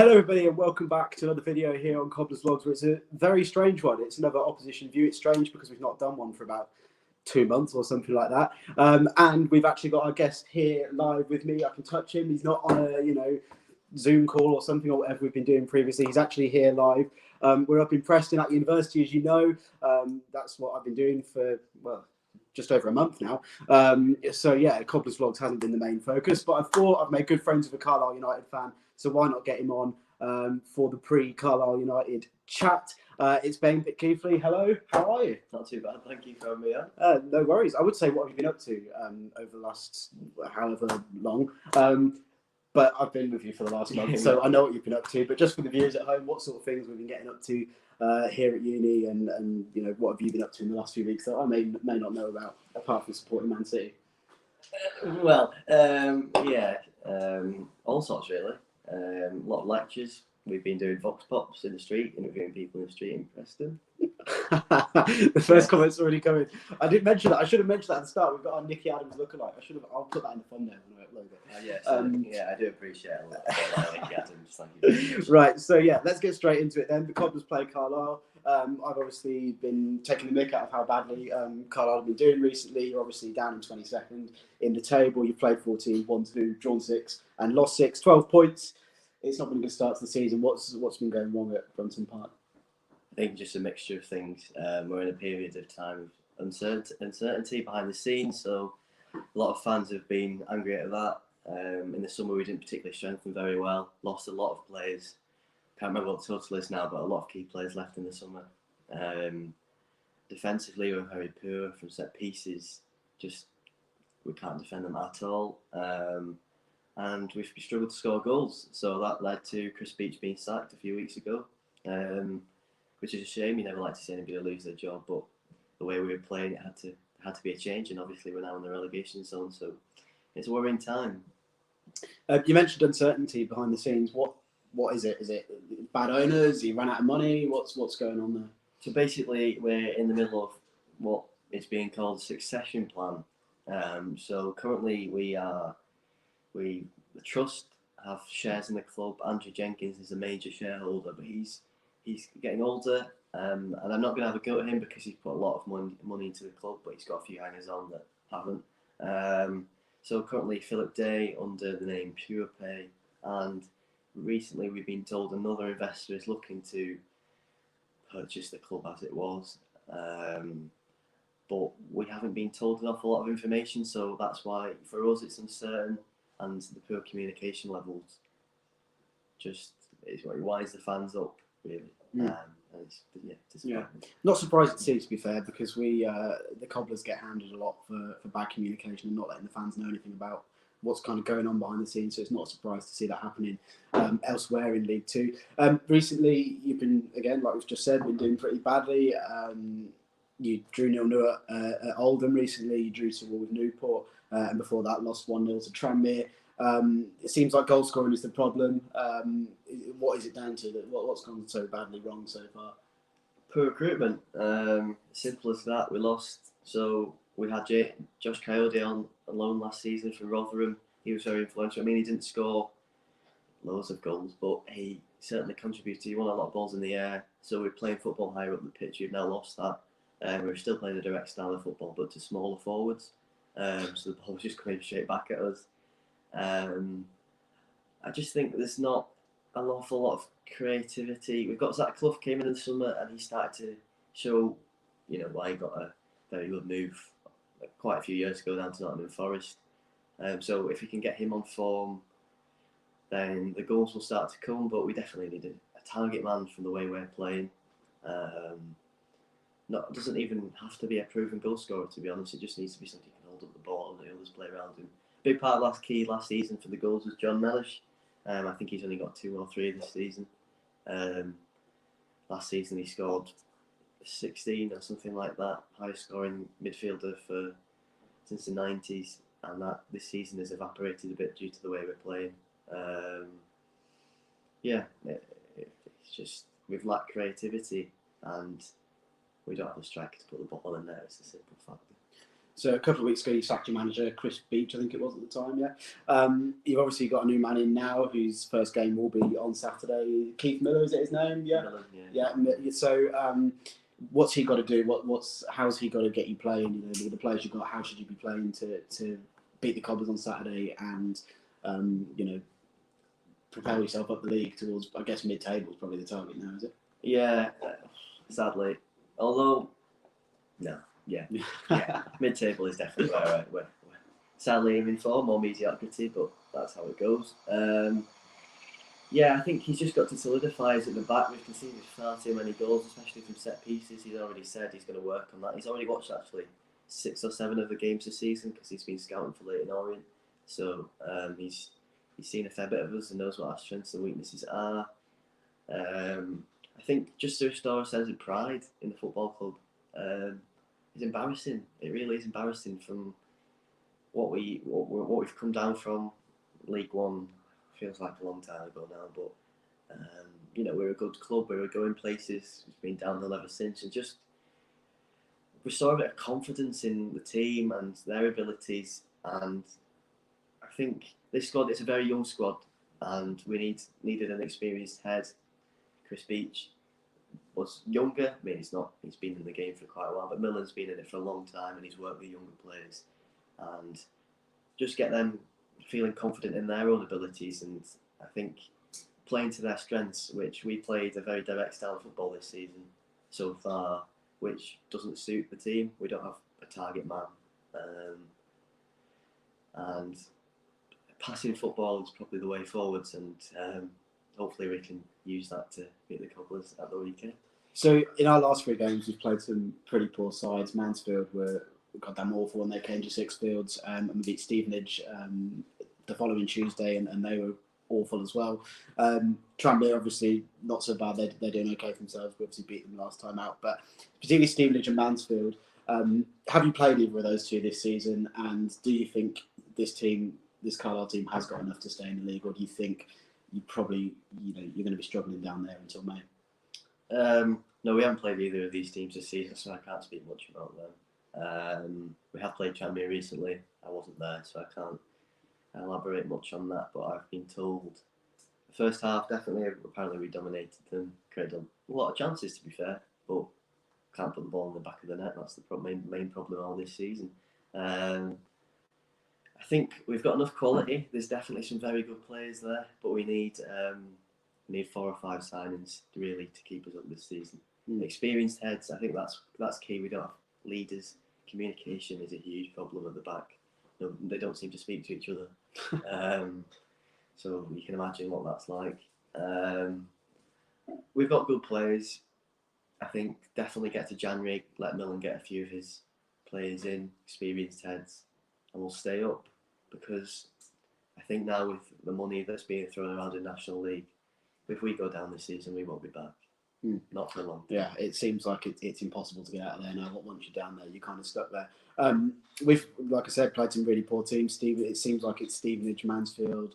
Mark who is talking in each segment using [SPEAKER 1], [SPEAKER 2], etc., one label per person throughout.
[SPEAKER 1] Hello everybody and welcome back to another video here on Cobbler's Vlogs, where it's a very strange one. It's another opposition view. It's strange because we've not done one for about 2 months or something like that. And we've actually got our guest here live with me. I can touch him. He's not on a, Zoom call or something or whatever we've been doing previously. He's actually here live. We're up in Preston at university, as you know. That's what I've been doing for, well, just over a month now. So yeah, Cobbler's Vlogs hasn't been the main focus, but I thought I've made good friends with a Carlisle United fan, so why not get him on for the pre-Carlisle United chat. It's Ben Pitkeathly. Hello, how are you?
[SPEAKER 2] Not too bad, thank you for having me on.
[SPEAKER 1] No worries. I would say, what have you been up to over the last however long? But I've been with you for the last month, so I know what you've been up to. But just for the viewers at home, what sort of things we've been getting up to here at uni, and what have you been up to in the last few weeks that I may not know about, apart from supporting Man City?
[SPEAKER 2] All sorts really. A lot of lectures. We've been doing vox pops in the street, interviewing people in the street in Preston.
[SPEAKER 1] The first comment's already coming. I didn't mention that. I should have mentioned that at the start. We've got our Nicky Adams lookalike. I'll put that in the thumbnail when I upload it.
[SPEAKER 2] I do appreciate a lot of Nicky Adams. Thank you very much.
[SPEAKER 1] Right, so yeah, let's get straight into it then. The Cobblers play Carlisle. I've obviously been taking the mick out of how badly Carlisle have been doing recently. You're obviously down in 22nd in the table. You've played 14, 1-2, drawn 6, and lost 6, 12 points. It's not been a good start to the season. What's been going wrong at Brunton Park?
[SPEAKER 2] I think just a mixture of things. We're in a period of time of uncertainty behind the scenes, so a lot of fans have been angry at that. In the summer, we didn't particularly strengthen very well. Lost a lot of players. Can't remember what the total is now, but a lot of key players left in the summer. Defensively, we're very poor from set pieces. We can't defend them at all. And we've struggled to score goals. So that led to Chris Beach being sacked a few weeks ago, which is a shame. You never like to see anybody lose their job, but the way we were playing, it had to be a change. And obviously, we're now in the relegation zone, so it's a worrying time.
[SPEAKER 1] You mentioned uncertainty behind the scenes. What is it? Is it bad owners? You ran out of money? What's going on there?
[SPEAKER 2] So basically, we're in the middle of what is being called a succession plan. So currently, the trust have shares in the club. Andrew Jenkins is a major shareholder, but he's getting older, and I'm not going to have a go at him because he's put a lot of money into the club, but he's got a few hangers on that haven't. So currently, Philip Day under the name Pure Pay, and recently we've been told another investor is looking to purchase the club as it was. But we haven't been told an awful lot of information, so that's why for us it's uncertain, and the poor communication levels it winds the fans up really.
[SPEAKER 1] Not surprised to see, to be fair, because the Cobblers get handed a lot for bad communication and not letting the fans know anything about what's kind of going on behind the scenes. So it's not a surprise to see that happening elsewhere in League Two. Recently, you've been, again, like we've just said, been doing pretty badly. You drew 0-0 at Oldham recently. You drew 2-0 with Newport, and before that, lost 1-0 to Tranmere. It seems like goal scoring is the problem. What is it down to? What's gone so badly wrong so far?
[SPEAKER 2] Poor recruitment. Simple as that. We lost. So we had Josh Coyote on loan last season from Rotherham. He was very influential. I mean, he didn't score loads of goals, but he certainly contributed. He won a lot of balls in the air. So we're playing football higher up the pitch. We've now lost that. We're still playing a direct style of football, but to smaller forwards. So the ball was just coming straight back at us. I just think there's not an awful lot of creativity. We've got Zach Clough came in the summer and he started to show, why he got a very good move quite a few years ago down to Nottingham Forest. So if we can get him on form, then the goals will start to come. But we definitely need a target man from the way we're playing. It doesn't even have to be a proven goal scorer, to be honest. It just needs to be somebody who can hold up the ball and the others play around him. Big part of last season for the goals was John Mellish. I think he's only got 2 or 3 this season. Last season he scored 16 or something like that, highest scoring midfielder since the 90s, and that this season has evaporated a bit due to the way we're playing. It's just we've lacked creativity and we don't have a striker to put the ball in there. It's a simple fact.
[SPEAKER 1] So a couple of weeks ago, you sacked your manager, Chris Beach, I think it was at the time, yeah. You've obviously got a new man in now, whose first game will be on Saturday. Keith Miller, is it his name? Yeah.
[SPEAKER 2] Millen,
[SPEAKER 1] Yeah. So what's he got to do? How's he got to get you playing? You know, with the players you've got, how should you be playing to beat the Cobblers on Saturday and you know, propel yourself up the league towards, I guess, mid-table is probably the target now, is it?
[SPEAKER 2] Yeah, sadly. Although, no, yeah, mid-table is definitely where we're sadly aiming for, more mediocrity, but that's how it goes. Yeah, I think he's just got to solidify us at the back. We've conceded far too many goals, especially from set pieces. He's already said he's going to work on that. He's already watched actually 6 or 7 of the games this season because he's been scouting for Leyton Orient. So he's seen a fair bit of us and knows what our strengths and weaknesses are. I think just to restore a sense of pride in the football club is embarrassing. It really is embarrassing from what we've come down from. League One feels like a long time ago now, but you know, we're a good club. We're going places. We've been downhill ever since, and just restore a bit of confidence in the team and their abilities. And I think this squad, it's a very young squad, and we needed an experienced head. Chris Beach was younger. I mean, he's been in the game for quite a while, but Millen's been in it for a long time, and he's worked with younger players, and just get them feeling confident in their own abilities. And I think playing to their strengths, which we played a very direct style of football this season so far, which doesn't suit the team. We don't have a target man, and passing football is probably the way forwards, and hopefully we can use that to beat the Cobblers at the weekend.
[SPEAKER 1] So in our last 3 games, we've played some pretty poor sides. Mansfield were goddamn awful when they came to Sixfields, and we beat Stevenage the following Tuesday, and they were awful as well. Tranmere, obviously, not so bad. They're doing okay for themselves. We obviously beat them last time out. But particularly Stevenage and Mansfield, have you played either of those 2 this season? And do you think this Carlisle team has got enough to stay in the league, or do you think you're going to be struggling down there until May?
[SPEAKER 2] No, we haven't played either of these teams this season, so I can't speak much about them. We have played Tranmere recently. I wasn't there, so I can't elaborate much on that, but I've been told the first half definitely, apparently we dominated them, created a lot of chances to be fair, but can't put the ball in the back of the net. That's the main problem all this season. I think we've got enough quality. There's definitely some very good players there, but we need 4 or 5 signings really to keep us up this season. Experienced heads, I think that's key. We don't have leaders. Communication is a huge problem at the back. No, they don't seem to speak to each other. So you can imagine what that's like. We've got good players. I think definitely get to January, let Millen get a few of his players in, experienced heads, and we'll stay up, because I think now with the money that's being thrown around in National League, if we go down this season, we won't be back. Not for long time.
[SPEAKER 1] Yeah, it seems like it's impossible to get out of there now. Once you're down there, you're kind of stuck there. We've, like I said, played some really poor teams. It seems like it's Stevenage, Mansfield,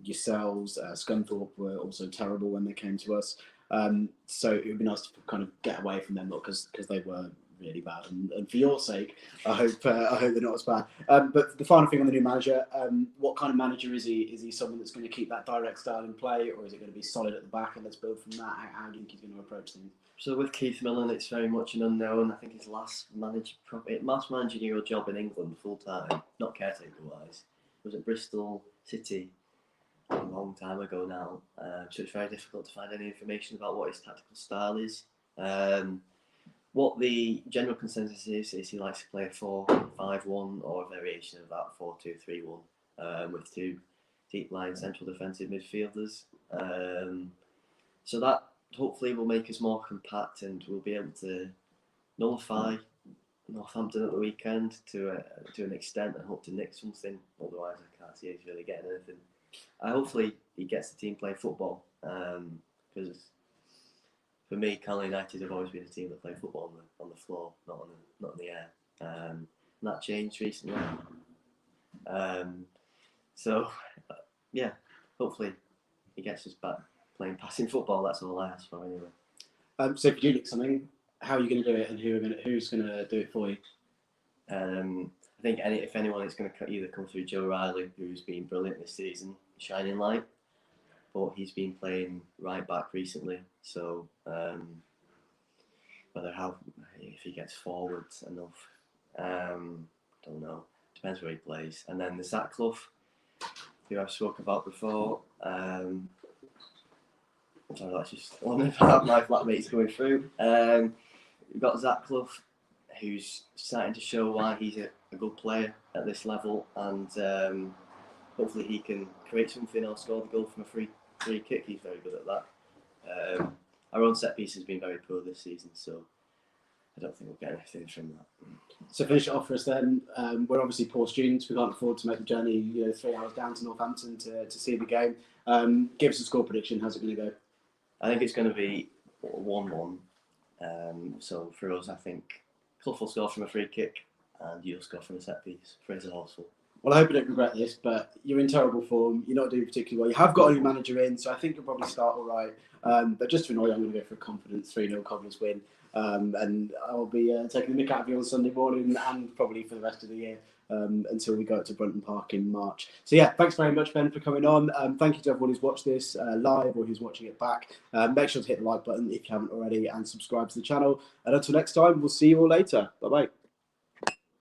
[SPEAKER 1] yourselves, Scunthorpe were also terrible when they came to us. So it would be nice to kind of get away from them, because they were really bad. And for your sake, I hope they're not as bad. But the final thing on the new manager, what kind of manager is he? Is he someone that's going to keep that direct style in play, or is it going to be solid at the back and let's build from that? How do you think he's going to approach things?
[SPEAKER 2] So with Keith Millen, it's very much an unknown. I think his last managerial job in England full time, not caretaker wise, was at Bristol City a long time ago now. So it's very difficult to find any information about what his tactical style is. What the general consensus is he likes to play a 4-5-1 or a variation of that 4-2-3-1 with 2 deep-lying central defensive midfielders. So that hopefully will make us more compact, and we'll be able to nullify Northampton at the weekend to an extent, and hope to nick something. Otherwise, I can't see he's really getting anything. Hopefully, he gets the team playing football, because for me, Carlisle United have always been a team that play football on the floor, not on the air. And that changed recently. So, yeah, hopefully he gets us back playing passing football. That's all I ask for anyway.
[SPEAKER 1] So if you do nick something, how are you going to do it, and who's going to do it for you?
[SPEAKER 2] I think if anyone, it's going to either come through Joe Riley, who's been brilliant this season, shining light, but he's been playing right back recently. So if he gets forward enough, don't know. Depends where he plays. And then the Zach Clough, who I've spoken about before. Sorry, that's just one of my flatmates going through. We've got Zach Clough, who's starting to show why he's a good player at this level, and hopefully he can create something or score the goal from a free kick. He's very good at that. Our own set piece has been very poor this season, so I don't think we'll get anything from that.
[SPEAKER 1] So finish it off for us then. We're obviously poor students. We can't afford to make the journey, 3 hours down to Northampton to see the game. Give us a score prediction. How's it going to go?
[SPEAKER 2] I think it's going to be 1-1. So for us, I think Clough will score from a free kick and you'll score from a set piece. Fraser Horsfall.
[SPEAKER 1] Well, I hope you don't regret this, but you're in terrible form. You're not doing particularly well. You have got a new manager in, so I think you'll probably start all right. But just to annoy you, I'm going to go for a confident 3-0 Cobblers win. And I'll be taking the nick out of you on Sunday morning and probably for the rest of the year until we go up to Brunton Park in March. So yeah, thanks very much, Ben, for coming on. Thank you to everyone who's watched this live or who's watching it back. Make sure to hit the like button if you haven't already and subscribe to the channel. And until next time, we'll see you all later. Bye-bye.